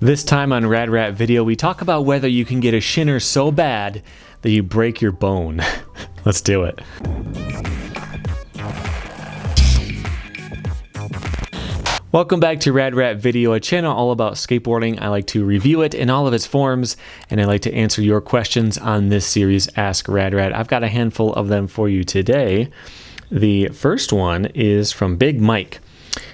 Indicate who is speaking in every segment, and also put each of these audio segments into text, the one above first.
Speaker 1: This time on Rad Rat Video, we talk about whether you can get a shinner so bad that you break your bone. Let's do it. Welcome back to Rad Rat Video, a channel all about skateboarding. I like to review it in all of its forms, and I like to answer your questions on this series, Ask Rad Rat. I've got a handful of them for you today. The first one is from Big Mike,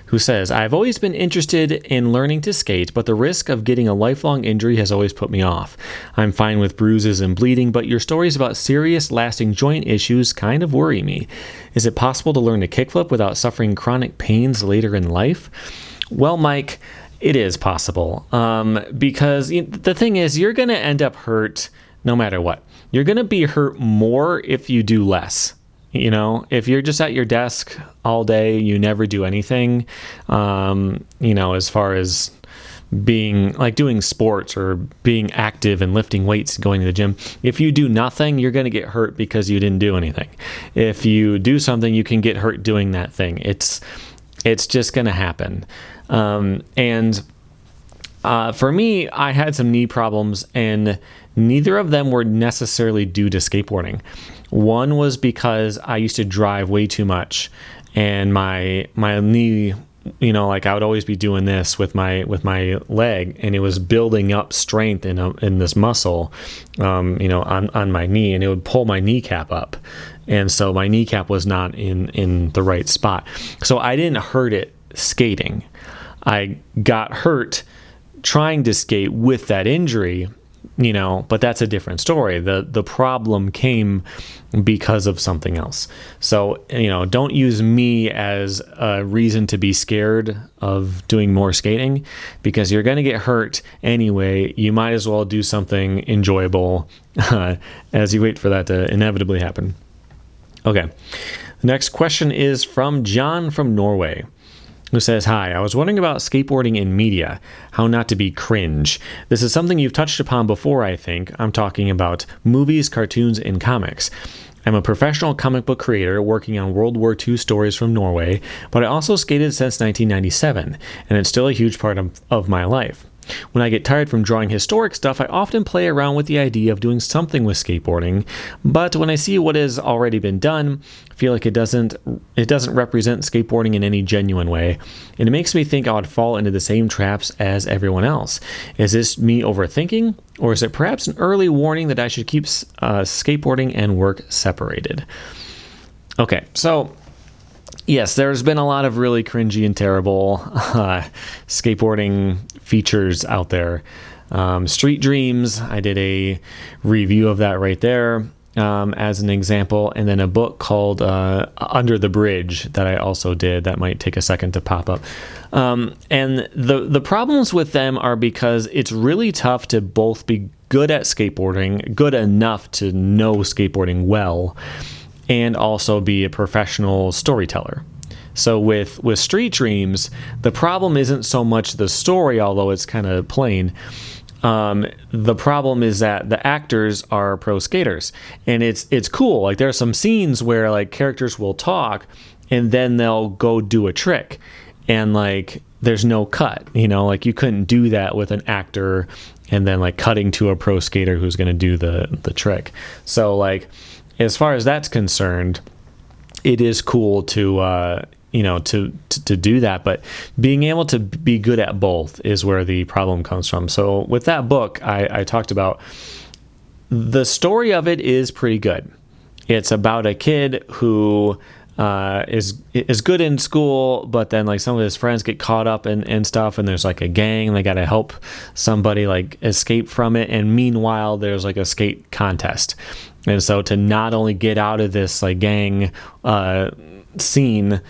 Speaker 1: who says, I've always been interested in learning to skate, but the risk of getting a lifelong injury has always put me off. I'm fine with bruises and bleeding, but your stories about serious, lasting joint issues kind of worry me. Is it possible to learn to kickflip without suffering chronic pains later in life? Well, Mike, it is possible. Because the thing is, you're going to end up hurt no matter what. You're going to be hurt more if you do less. You know, if you're just at your desk all day, you never do anything, as far as being like doing sports or being active and lifting weights and going to the gym. If you do nothing, you're going to get hurt because you didn't do anything. If you do something, you can get hurt doing that thing. It's just going to happen. For me, I had some knee problems, and neither of them were necessarily due to skateboarding. One was because I used to drive way too much, and my knee, I would always be doing this with my leg, and it was building up strength in this muscle, on my knee, and it would pull my kneecap up, and so my kneecap was not in the right spot. So I didn't hurt it skating. I got hurt trying to skate with that injury, but that's a different story. The problem came because of something else. So, don't use me as a reason to be scared of doing more skating, because you're going to get hurt anyway. You might as well do something enjoyable as you wait for that to inevitably happen. Okay. The next question is from John from Norway, who says, Hi, I was wondering about skateboarding in media, how not to be cringe. This is something you've touched upon before, I think. I'm talking about movies, cartoons, and comics. I'm a professional comic book creator working on World War II stories from Norway, but I also skated since 1997, and it's still a huge part of my life. When I get tired from drawing historic stuff, I often play around with the idea of doing something with skateboarding, but when I see what has already been done, I feel like it doesn't represent skateboarding in any genuine way, and it makes me think I would fall into the same traps as everyone else. Is this me overthinking, or is it perhaps an early warning that I should keep skateboarding and work separated? Okay, so yes, there's been a lot of really cringy and terrible skateboarding features out there. Street Dreams, I did a review of that right there as an example, and then a book called Under the Bridge that I also did that might take a second to pop up. And the problems with them are because it's really tough to both be good at skateboarding, good enough to know skateboarding well, and also be a professional storyteller. So with Street Dreams, the problem isn't so much the story, although it's kind of plain. The problem is that the actors are pro skaters, and it's cool. Like, there are some scenes where like characters will talk, and then they'll go do a trick, and like there's no cut. Like you couldn't do that with an actor, and then like cutting to a pro skater who's going to do the trick. So like, as far as that's concerned, it is cool to do that, but being able to be good at both is where the problem comes from. So with that book, I talked about the story of it is pretty good. It's about a kid who is good in school, but then like some of his friends get caught up in stuff, and there's like a gang, they got to help somebody like escape from it, and meanwhile there's like a skate contest. And so to not only get out of this like gang scene,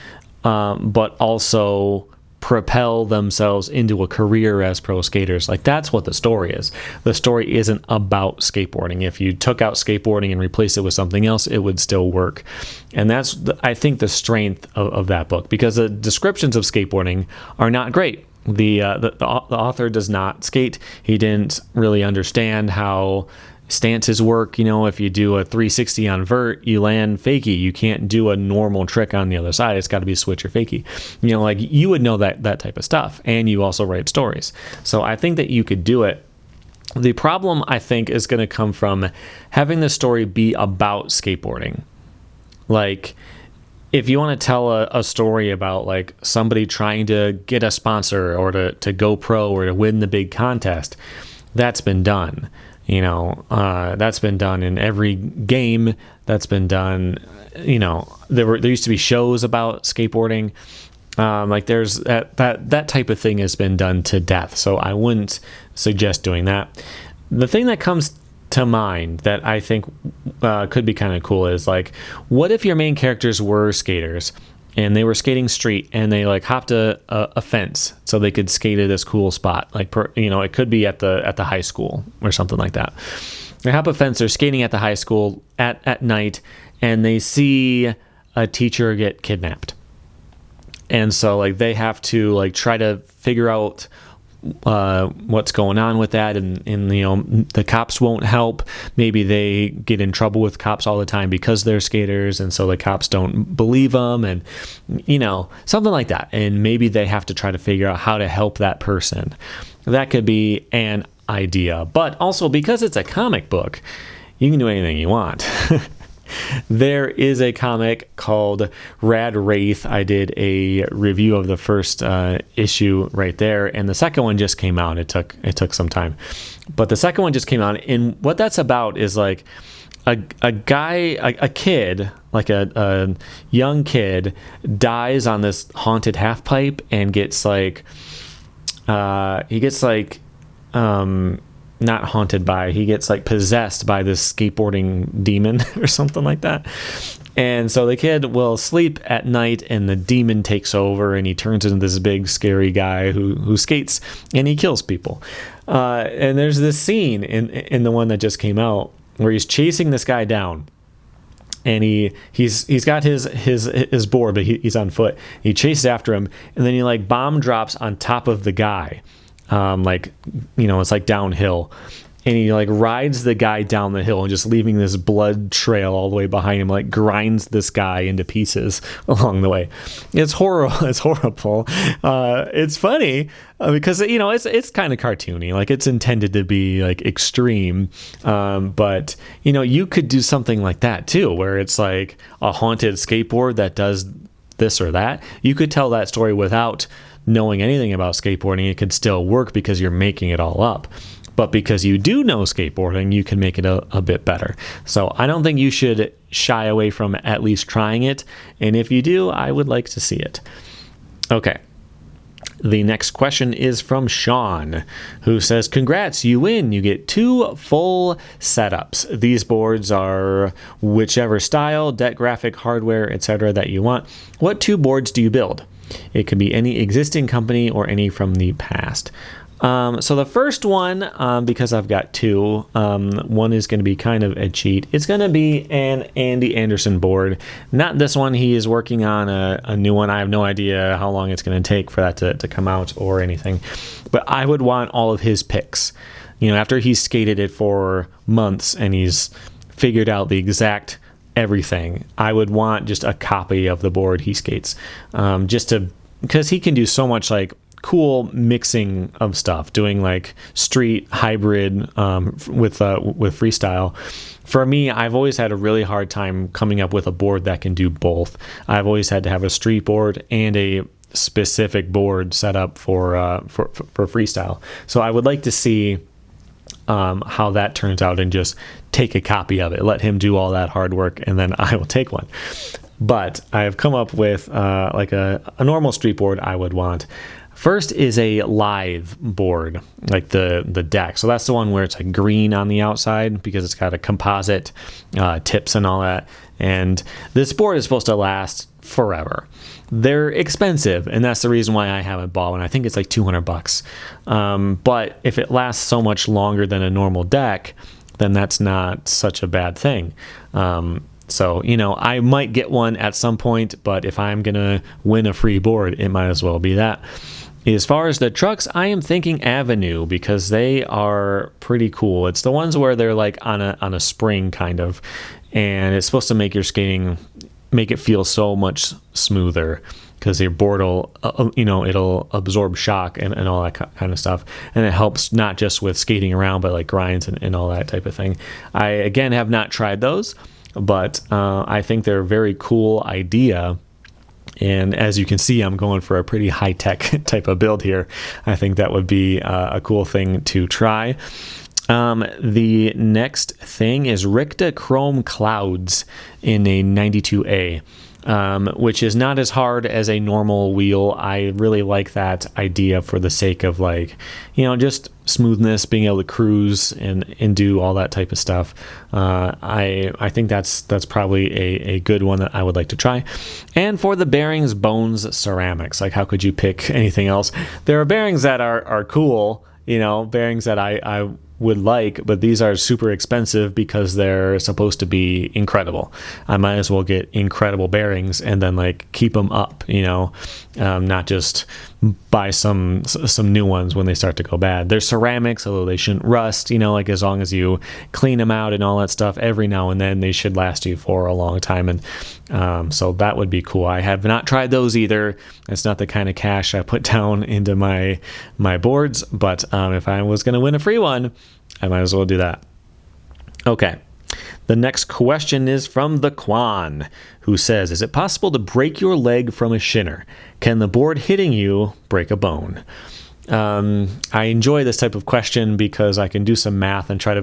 Speaker 1: but also propel themselves into a career as pro skaters. Like, that's what the story is. The story isn't about skateboarding. If you took out skateboarding and replaced it with something else, it would still work. And that's, I think, the strength of that book, because the descriptions of skateboarding are not great. The author does not skate. He didn't really understand how stances work. You know, if you do a 360 on vert, you land fakie. You can't do a normal trick on the other side. It's got to be switch or fakie. You know, like you would know that type of stuff, and you also write stories. So I think that you could do it. The problem, I think, is going to come from having the story be about skateboarding. Like, if you want to tell a story about like somebody trying to get a sponsor or to go pro or to win the big contest, that's been done. You know, that's been done in every game. That's been done. You know, there used to be shows about skateboarding. Like there's that type of thing has been done to death. So I wouldn't suggest doing that. The thing that comes to mind that I think could be kind of cool is like, what if your main characters were skaters and they were skating street and they like hopped a fence so they could skate at this cool spot, like it could be at the high school or something like that. They hop a fence, they're skating at the high school at night, and they see a teacher get kidnapped, and so like they have to like try to figure out what's going on with that, and you know, the cops won't help. Maybe they get in trouble with cops all the time because they're skaters, and so the cops don't believe them, and you know, something like that. And maybe they have to try to figure out how to help that person. That could be an idea. But also, because it's a comic book, you can do anything you want. There is a comic called Rad Wraith. I did a review of the first issue right there, and the second one just came out. It took some time, but the second one just came out, and what that's about is like a kid, like a young kid, dies on this haunted half pipe and gets like not haunted by, he gets like possessed by this skateboarding demon or something like that. And so the kid will sleep at night and the demon takes over and he turns into this big scary guy who skates and he kills people. And there's this scene in the one that just came out where he's chasing this guy down. And he's got his board, but he's on foot. He chases after him, and then he like bomb drops on top of the guy. Like, you know, it's like downhill, and he like rides the guy down the hill and just leaving this blood trail all the way behind him, like grinds this guy into pieces along the way. It's horrible. It's horrible. It's funny because, you know, it's kind of cartoony, like it's intended to be like extreme. But you know, you could do something like that too, where it's like a haunted skateboard that does this or that. You could tell that story without knowing anything about skateboarding. It could still work because you're making it all up, but because you do know skateboarding, you can make it a bit better. So I don't think you should shy away from at least trying it, and if you do, I would like to see it. Okay, the next question is from Sean, who says, congrats, you win. You get 2 full setups. These boards are whichever style, deck, graphic, hardware, etc. that you want. What 2 boards do you build? It could be any existing company or any from the past. So the first one, because I've got 2, one is going to be kind of a cheat. It's going to be an Andy Anderson board. Not this one. He is working on a new one. I have no idea how long it's going to take for that to come out or anything. But I would want all of his picks. You know, after he's skated it for months and he's figured out the exact everything, I would want just a copy of the board he skates, because he can do so much like cool mixing of stuff, doing like street hybrid with freestyle. For me, I've always had a really hard time coming up with a board that can do both. I've always had to have a street board and a specific board set up for freestyle. So I would like to see how that turns out and just take a copy of it, let him do all that hard work, and then I will take one. But I've come up with like a normal street board I would want. First is a live board, like the deck. So that's the one where it's like green on the outside because it's got a composite tips and all that. And this board is supposed to last forever. They're expensive, and that's the reason why I haven't bought one. I think it's like $200. But if it lasts so much longer than a normal deck, then that's not such a bad thing. So, you know, I might get one at some point, but if I'm going to win a free board, it might as well be that. As far as the trucks, I am thinking Avenue because they are pretty cool. It's the ones where they're like on a spring kind of, and it's supposed to make your skating, make it feel so much smoother because your board will, it'll absorb shock and all that kind of stuff. And it helps not just with skating around, but like grinds and all that type of thing. I, again, have not tried those, but I think they're a very cool idea. And as you can see, I'm going for a pretty high-tech type of build here. I think that would be a cool thing to try. The next thing is Ricta Chrome Clouds in a 92A, which is not as hard as a normal wheel. I really like that idea for the sake of just smoothness, being able to cruise and do all that type of stuff. I think that's probably a good one that I would like to try. And for the bearings, Bones Ceramics. Like, how could you pick anything else? There are bearings that are cool, bearings that I would like, but these are super expensive because they're supposed to be incredible. I might as well get incredible bearings and then keep them up, not just buy some new ones when they start to go bad. They're ceramics, although they shouldn't rust, as long as you clean them out and all that stuff every now and then, they should last you for a long time. And so that would be cool. I have not tried those either. It's not the kind of cash I put down into my boards, but if I was going to win a free one, I might as well do that. Okay. The next question is from the Quan, who says, is it possible to break your leg from a shinner? Can the board hitting you break a bone? I enjoy this type of question because I can do some math and try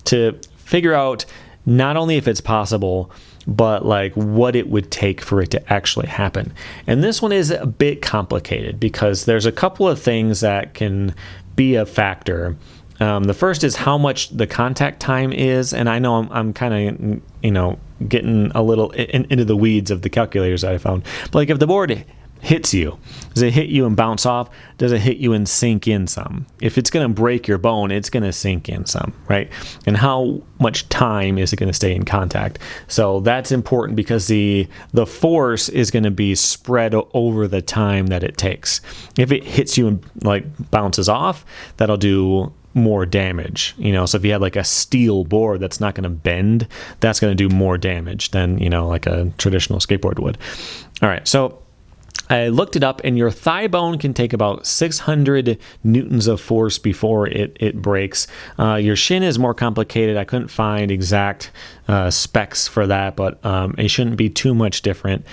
Speaker 1: to figure out not only if it's possible, but what it would take for it to actually happen. And this one is a bit complicated because there's a couple of things that can be a factor. The first is how much the contact time is, and I know I'm kind of, getting a little into the weeds of the calculators that I found. But if the board hits you, does it hit you and bounce off? Does it hit you and sink in some? If it's going to break your bone, it's going to sink in some, right? And how much time is it going to stay in contact? So that's important because the force is going to be spread over the time that it takes. If it hits you and bounces off, that'll do more damage, so if you had a steel board that's not going to bend, that's going to do more damage than a traditional skateboard would. All right, so I looked it up, and your thigh bone can take about 600 newtons of force before it breaks. Your shin is more complicated. I couldn't find exact specs for that, but it shouldn't be too much different.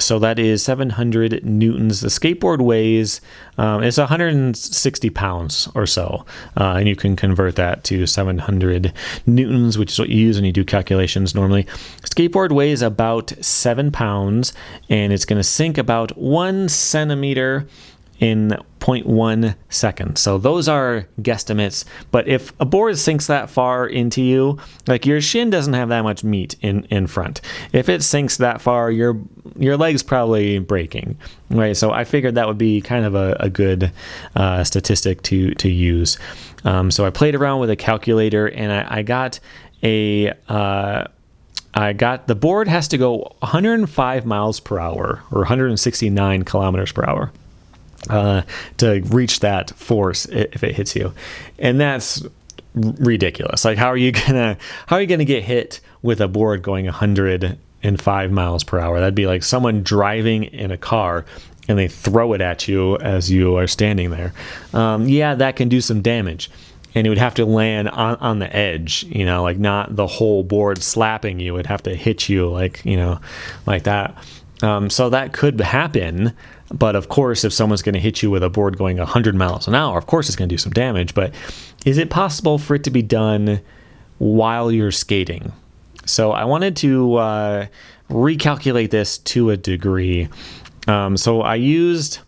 Speaker 1: So that is 700 newtons. The skateboard weighs, it's 160 pounds or so. And you can convert that to 700 newtons, which is what you use when you do calculations normally. Skateboard weighs about 7 pounds, and it's going to sink about 1 centimeter in 0.1 seconds. So those are guesstimates. But if a board sinks that far into you, your shin doesn't have that much meat in front. If it sinks that far, your leg's probably breaking, right? So I figured that would be kind of a good statistic to use. So I played around with a calculator, and I got the board has to go 105 miles per hour or 169 kilometers per hour. To reach that force if it hits you, and that's ridiculous. How are you gonna get hit with a board going 105 miles per hour? That'd be like someone driving in a car and they throw it at you as you are standing there. Yeah, that can do some damage, and it would have to land on the edge, not the whole board slapping you. It'd have to hit you like that. So that could happen. But of course, if someone's going to hit you with a board going 100 miles an hour, of course it's going to do some damage. But is it possible for it to be done while you're skating? So I wanted to recalculate this to a degree. So I used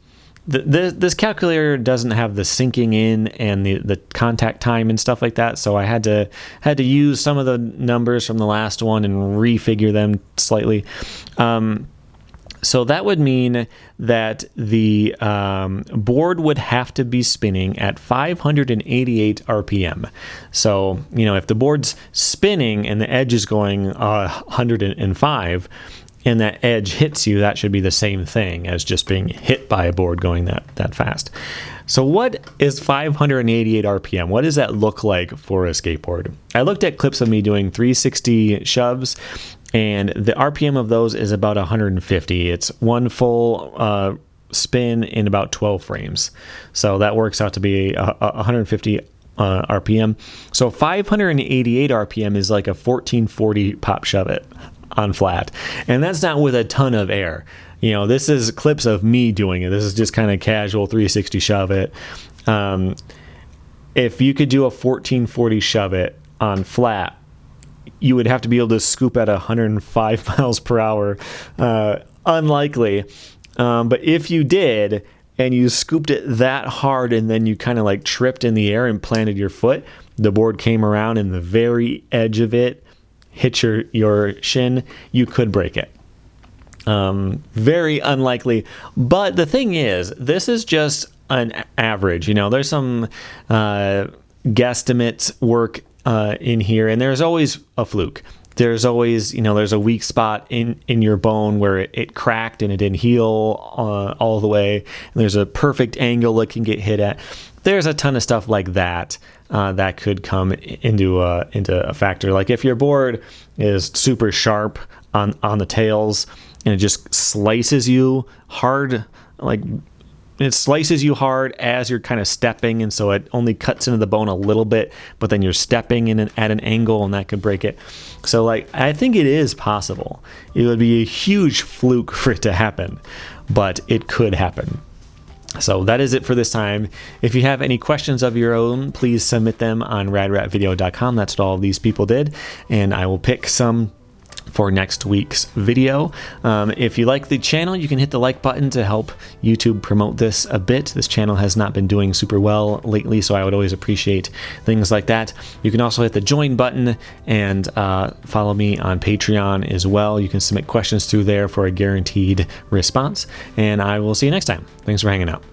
Speaker 1: this calculator doesn't have the sinking in and the contact time and stuff like that. So I had to use some of the numbers from the last one and refigure them slightly. So that would mean that the board would have to be spinning at 588 RPM. So, if the board's spinning and the edge is going 105, and that edge hits you, that should be the same thing as just being hit by a board going that fast. So what is 588 RPM? What does that look like for a skateboard? I looked at clips of me doing 360 shoves, and the RPM of those is about 150. It's one full spin in about 12 frames. So that works out to be 150 RPM. So 588 RPM is like a 1440 pop shove it on flat. And that's not with a ton of air. You know, this is clips of me doing it. This is just kind of casual 360 shove it. If you could do a 1440 shove it on flat, you would have to be able to scoop at 105 miles per hour. Unlikely. But if you did, and you scooped it that hard, and then you kind of like tripped in the air and planted your foot, the board came around and the very edge of it hit your shin, you could break it. Very unlikely. But the thing is, this is just an average. You know, there's some guesstimate work in here, and there's always a fluke. There's always, you know, there's a weak spot in your bone where it cracked and it didn't heal all the way. And there's a perfect angle it can get hit at. There's a ton of stuff like that that could come into a factor. Like if your board is super sharp on the tails and it just slices you hard, like it slices you hard as you're kind of stepping, and so it only cuts into the bone a little bit, but then you're stepping in at an angle, and that could break it. So like, I think it is possible. It would be a huge fluke for it to happen, but it could happen. So that is it for this time. If you have any questions of your own, please submit them on radratvideo.com. That's what all of these people did, and I will pick some for next week's video. If you like the channel, you can hit the like button to help YouTube promote this a bit. This channel has not been doing super well lately, so I would always appreciate things like that. You can also hit the join button and follow me on Patreon as well. You can submit questions through there for a guaranteed response, and I will see you next time. Thanks for hanging out.